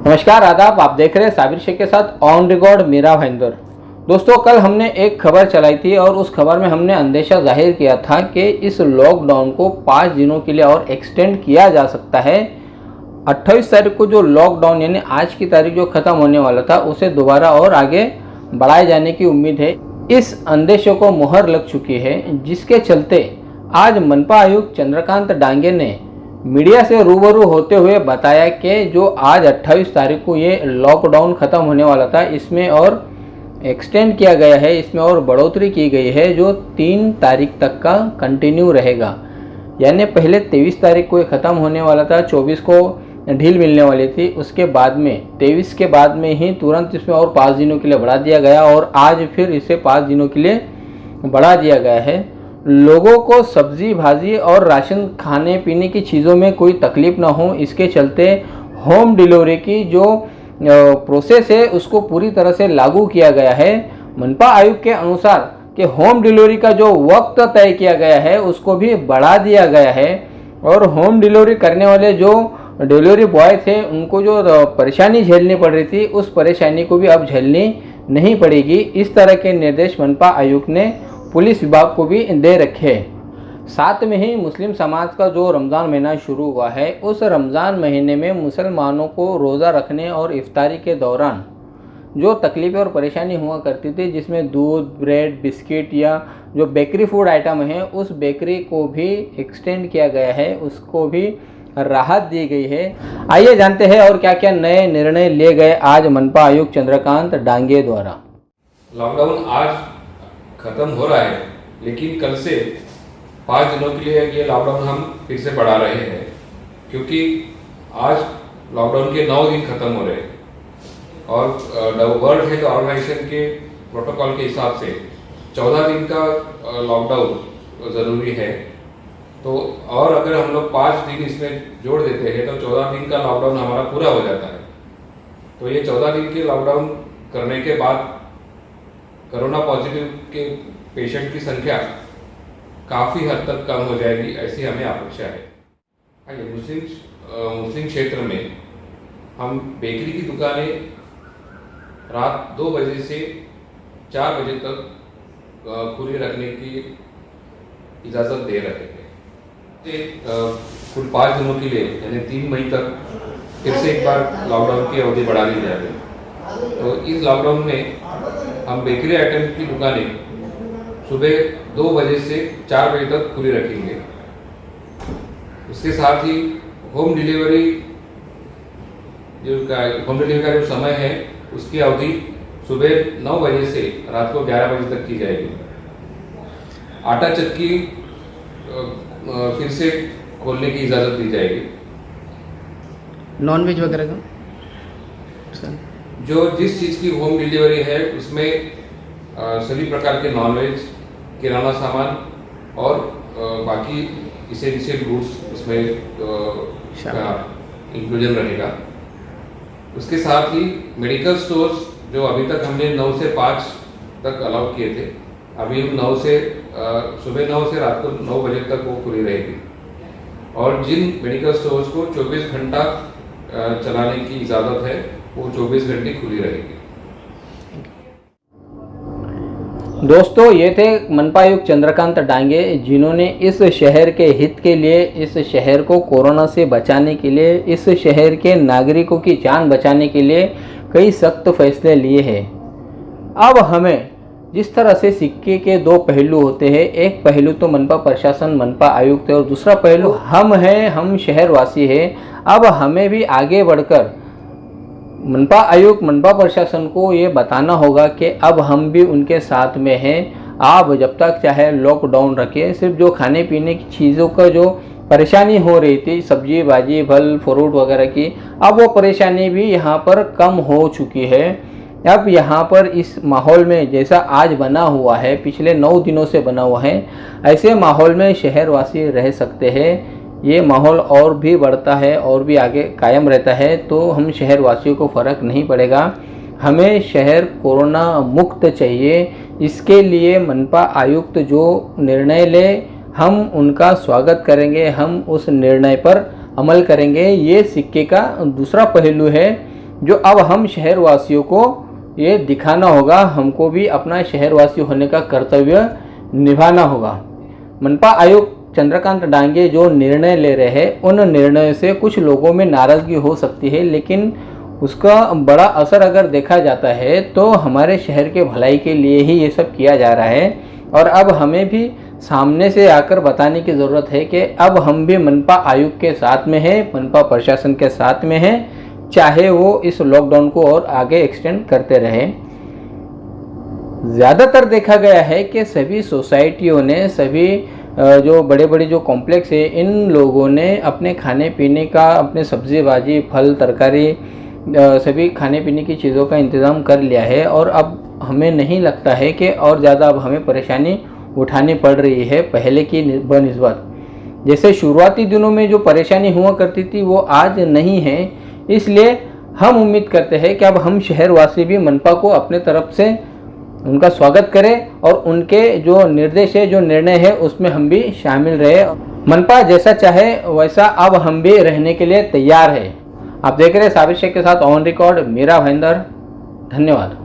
नमस्कार, आदाब। आप देख रहे हैं साबिर शेख के साथ ऑन रिकॉर्ड मीरा भाईंदर। दोस्तों, कल हमने एक खबर चलाई थी और उस खबर में हमने अंदेशा जाहिर किया था कि इस लॉकडाउन को 5 दिनों के लिए और एक्सटेंड किया जा सकता है। 28 तारीख को जो लॉकडाउन यानी आज की तारीख जो ख़त्म होने वाला था उसे दोबारा और आगे बढ़ाए जाने की उम्मीद है। इस अंदेशे को मुहर लग चुकी है, जिसके चलते आज मनपा आयुक्त चंद्रकांत डांगे ने मीडिया से रूबरू होते हुए बताया कि जो आज 28 तारीख को ये लॉकडाउन ख़त्म होने वाला था, इसमें और एक्सटेंड किया गया है, इसमें और बढ़ोतरी की गई है, जो 3 तारीख तक का कंटिन्यू रहेगा। यानी पहले 23 तारीख को ये ख़त्म होने वाला था, 24 को ढील मिलने वाली थी, उसके बाद में 23 के बाद में ही तुरंत इसमें और 5 दिनों के लिए बढ़ा दिया गया और आज फिर इसे 5 दिनों के लिए बढ़ा दिया गया है। लोगों को सब्जी भाजी और राशन खाने पीने की चीज़ों में कोई तकलीफ ना हो, इसके चलते होम डिलीवरी की जो प्रोसेस है उसको पूरी तरह से लागू किया गया है। मनपा आयुक्त के अनुसार कि होम डिलीवरी का जो वक्त तय किया गया है उसको भी बढ़ा दिया गया है और होम डिलीवरी करने वाले जो डिलीवरी बॉय थे उनको जो परेशानी झेलनी पड़ रही थी उस परेशानी को भी अब झेलनी नहीं पड़ेगी। इस तरह के निर्देश मनपा आयुक्त ने पुलिस विभाग को भी दे रखे। साथ में ही मुस्लिम समाज का जो रमज़ान महीना शुरू हुआ है, उस रमज़ान महीने में मुसलमानों को रोज़ा रखने और इफ्तारी के दौरान जो तकलीफ़ें और परेशानी हुआ करती थी, जिसमें दूध, ब्रेड, बिस्किट या जो बेकरी फूड आइटम है उस बेकरी को भी एक्सटेंड किया गया है, उसको भी राहत दी गई है। आइए जानते हैं और क्या क्या नए निर्णय लिए गए आज मनपा आयुक्त चंद्रकांत डांगे द्वारा। लॉकडाउन आज खत्म हो रहा है, लेकिन कल से 5 दिनों के लिए ये लॉकडाउन हम फिर से बढ़ा रहे हैं, क्योंकि आज लॉकडाउन के 9 दिन खत्म हो रहे हैं और वर्ल्ड हेल्थ ऑर्गेनाइजेशन के प्रोटोकॉल के हिसाब से 14 दिन का लॉकडाउन ज़रूरी है। तो और अगर हम लोग 5 दिन इसमें जोड़ देते हैं तो 14 दिन का लॉकडाउन हमारा पूरा हो जाता है। तो ये 14 दिन के लॉकडाउन करने के बाद कोरोना पॉजिटिव के पेशेंट की संख्या काफ़ी हद तक कम हो जाएगी, ऐसी हमें अपेक्षा है। आइए, मुस्लिम क्षेत्र में हम बेकरी की दुकानें रात 2 बजे से 4 बजे तक खुली रखने की इजाज़त दे रहे हैं। कुल 5 दिनों के लिए यानी 3 मई तक फिर से एक बार लॉकडाउन की अवधि बढ़ा दी जा रही है। तो इस लॉकडाउन में हम बेकरी आइटम की दुकानें सुबह 2 बजे से 4 बजे तक खुली रखेंगे। उसके साथ ही होम डिलीवरी का जो समय है उसकी अवधि सुबह 9 बजे से रात को 11 बजे तक की जाएगी। आटा चक्की फिर से खोलने की इजाज़त दी जाएगी। नॉनवेज वगैरह का जो जिस चीज़ की होम डिलीवरी है उसमें सभी प्रकार के नॉनवेज, किराना सामान और बाकी इसेंशियल गुड्स उसमें इंक्लूजन रहेगा। उसके साथ ही मेडिकल स्टोर्स जो अभी तक हमने 9 से 5 तक अलाउ किए थे, अभी हम सुबह 9 से रात को 9 बजे तक वो खुली रहेगी और जिन मेडिकल स्टोर्स को 24 घंटा चलाने की इजाज़त है वो 24 घंटे खुली रहेगी। दोस्तों, ये थे मनपा आयुक्त चंद्रकांत डांगे, जिन्होंने इस शहर के हित के लिए, इस शहर को कोरोना से बचाने के लिए, इस शहर के नागरिकों की जान बचाने के लिए कई सख्त फैसले लिए हैं। अब हमें जिस तरह से सिक्के के 2 पहलू होते हैं, एक पहलू तो मनपा प्रशासन, मनपा आयुक्त है और दूसरा पहलू हम हैं, हम शहरवासी हैं। अब हमें भी आगे बढ़कर मनपा आयुक्त, मनपा प्रशासन को ये बताना होगा कि अब हम भी उनके साथ में हैं। आप जब तक चाहे लॉकडाउन रखें, सिर्फ जो खाने पीने की चीज़ों का जो परेशानी हो रही थी, सब्जी भाजी, फल फ्रूट वगैरह की, अब वो परेशानी भी यहाँ पर कम हो चुकी है। अब यहाँ पर इस माहौल में जैसा आज बना हुआ है, पिछले 9 दिनों से बना हुआ है, ऐसे माहौल में शहरवासी रह सकते हैं। ये माहौल और भी बढ़ता है और भी आगे कायम रहता है तो हम शहरवासियों को फ़र्क नहीं पड़ेगा। हमें शहर कोरोना मुक्त चाहिए। इसके लिए मनपा आयुक्त जो निर्णय ले, हम उनका स्वागत करेंगे, हम उस निर्णय पर अमल करेंगे। ये सिक्के का दूसरा पहलू है जो अब हम शहरवासियों को ये दिखाना होगा, हमको भी अपना शहरवासी होने का कर्तव्य निभाना होगा। मनपा आयुक्त चंद्रकांत डांगे जो निर्णय ले रहे हैं, उन निर्णय से कुछ लोगों में नाराज़गी हो सकती है, लेकिन उसका बड़ा असर अगर देखा जाता है तो हमारे शहर के भलाई के लिए ही ये सब किया जा रहा है। और अब हमें भी सामने से आकर बताने की ज़रूरत है कि अब हम भी मनपा आयुक्त के साथ में हैं, मनपा प्रशासन के साथ में हैं, चाहे वो इस लॉकडाउन को और आगे एक्सटेंड करते रहें। ज़्यादातर देखा गया है कि सभी सोसाइटियों ने, सभी जो बड़े बड़े जो कॉम्प्लेक्स है, इन लोगों ने अपने खाने पीने का, अपने सब्जी भाजी, फल तरकारी, सभी खाने पीने की चीज़ों का इंतज़ाम कर लिया है। और अब हमें नहीं लगता है कि और ज़्यादा अब हमें परेशानी उठानी पड़ रही है पहले की बनिस्बत। जैसे शुरुआती दिनों में जो परेशानी हुआ करती थी वो आज नहीं है। इसलिए हम उम्मीद करते हैं कि अब हम शहरवासी भी मनपा को अपने तरफ से उनका स्वागत करें और उनके जो निर्देश है, जो निर्णय है, उसमें हम भी शामिल रहे। मनपा जैसा चाहे वैसा अब हम भी रहने के लिए तैयार है। आप देख रहे हैं साबिर शेख के साथ ऑन रिकॉर्ड मीरा भाईंदर। धन्यवाद।